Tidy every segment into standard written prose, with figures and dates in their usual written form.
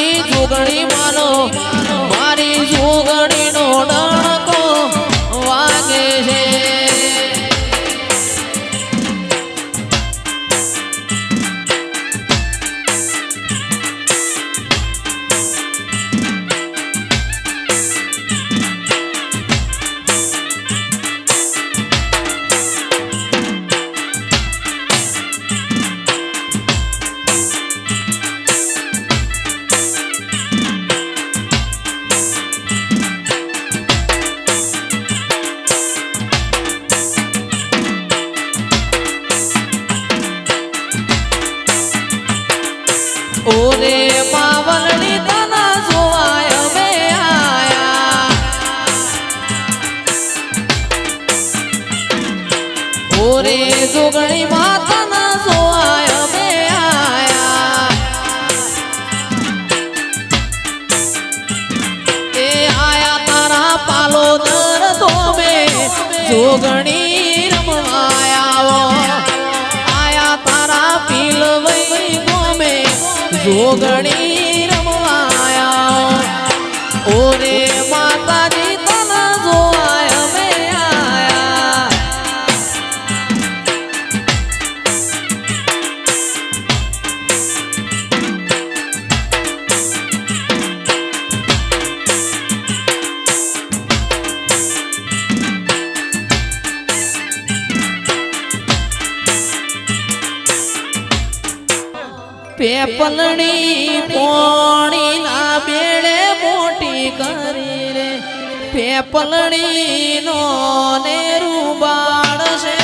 મારી જોગણી માનો મારી જોગણી નો ડણકો વાગે છે ઓરે પાવલની તના જોવાય મે આયા ઓરે જોગણી માતાના જોવાય મે આયા એ આયા તારા પાલોદર તો મે જોગણી રમવાયા આયા તારા પીલવઈ ગોમે જોગણી રમવાયા ઓરે માતાજી તના જોવાય મે આયા પેપલણી પોણી ના બેડે મોટી કરી રે પેપલણી નો નેરું બાળ છે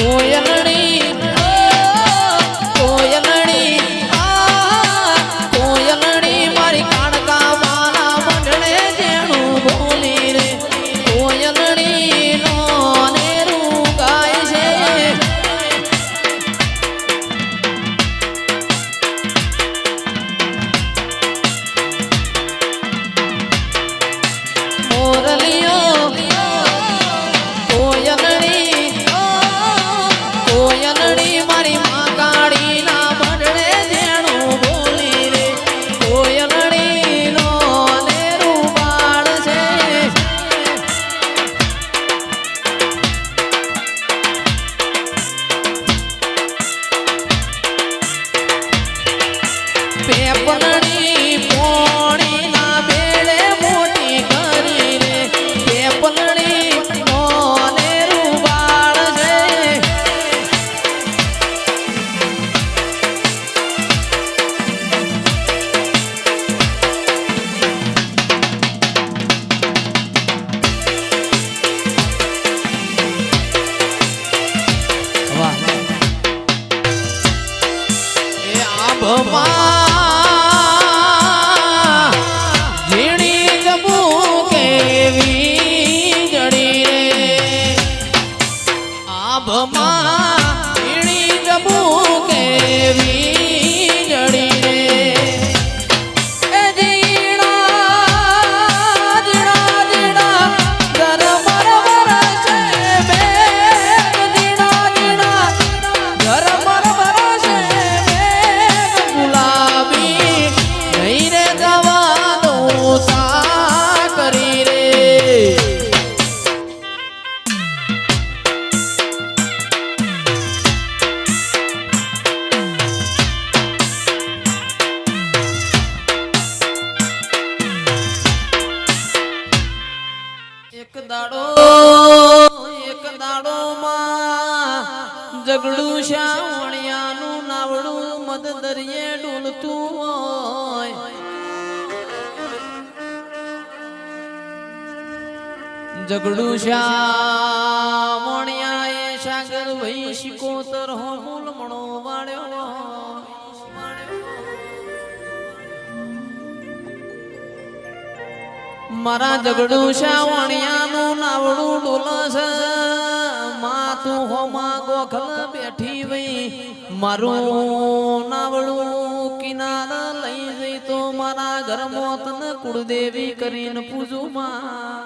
કોયલણી કોયલણી કોયલણી મારી કાણકા માના મંડળે જેણું બોલી રે કોયલણી નો નેરું ગાય છે મોરલિયો કોયલણી કોયલણી મારી માં કાળી ના મંડળે જેણું બોલી રે કોયલણી નો નેરું બાળ છે પેપલણી પોણી ના બેડે મોટી કરી રે પેપલણી નો નેરું બાળ છે એ આભમાં ઝીણી જબુ કેવી જડી રે આભમાં ઝીણી જબુ કેવી જડી રે એ ઝીણા ઝીણા ઝીણા ગરમર વરસે મેઘ ઝીણા ઝીણા ગરમર વરસે મેઘ ગુલાબી નહીં રે જવાનું સા કરી રે એક દાડો માં જગડું શાવણિયાનું નાવડું મદ દરિયે ડોલતું હોય જગડું શાવણિયા એ સાગર વહી શિકોતર હો મૂલમણો વાળ્યો મારા જગડું શાવણિયાનું નાવડું ડોલસ માતું હોમા ગોખલ બેઠી વઈ મારું નાવડું કિનાર લઈ જઈ તો મારા ઘરમાં તને કુળદેવી કરીને પૂજું માં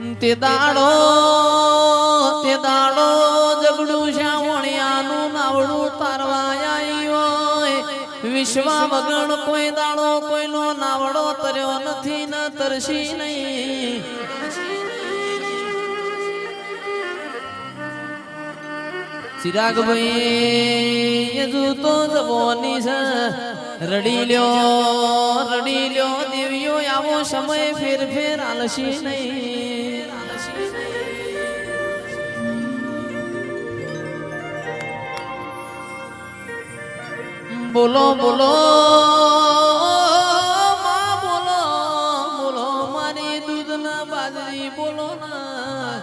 તે દાડો જગડું શ્યામણિયાનું નાવડું તારવાયા વિશ્વા વગણ કોઈ દાડો કોઈનો નાવડો તર્યો નથી ન તરસી નહીં. ચિરાગભાઈ હજુ તો જવાની છે. રડી લ્યો દેવીઓ આવો સમય ફેર આલસી નહીં. બોલો બોલો માં બોલો મારી દૂધ ના બાજરી બોલો ના.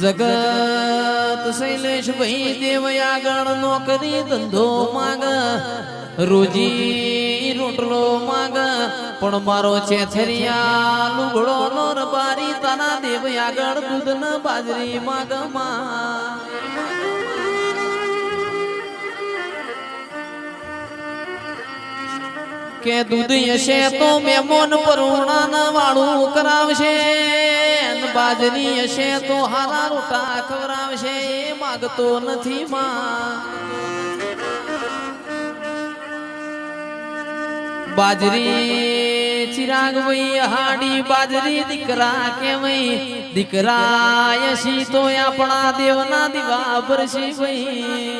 જગત શૈલેષ ભાઈ દેવ આગળ નોકરી ધંધો માંગ રોજી રોટલો માંગ પણ મારો છેથરિયા લુગડો નો રબારી તારા દેવ આગળ દૂધ ન બાજરી માંગ માં. કે દૂધ હશે તો મેમોન પરુણા વાળું કરાવશે, બાજરી હશે તો હારા રોટા ખવરાવશે. એ માગતો નથી માં. બાજરી ચિરાગભાઈ હાડી બાજરી દીકરા કેવાય. દીકરા યશી તો આપણા દેવના દીવા ભરશી ભાઈ.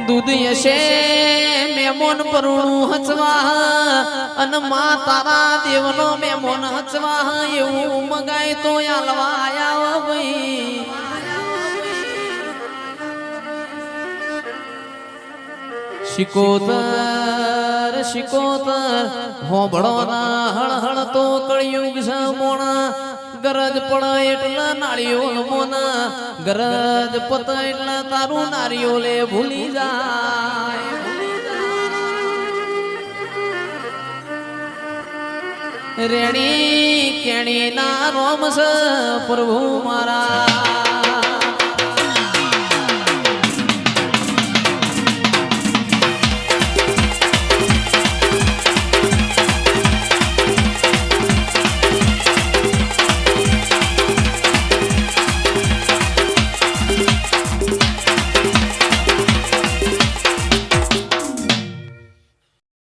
દૂધ હશે મેમોન પરુણું હચવા અને મા તારા દેવનો મેમોન હચવા એવું મગાય તો આલવા આયા ભાઈ. શિકોતર હોબળો ના હળ તો કળિયુગ સમોણા. ગરજ પડ એટલે નાળિયોલ મોના, ગરજ પત એટલે તારું નારિયોલે ભૂલી જાય. રેણી કેણી ના રોમસ પ્રભુ મારા.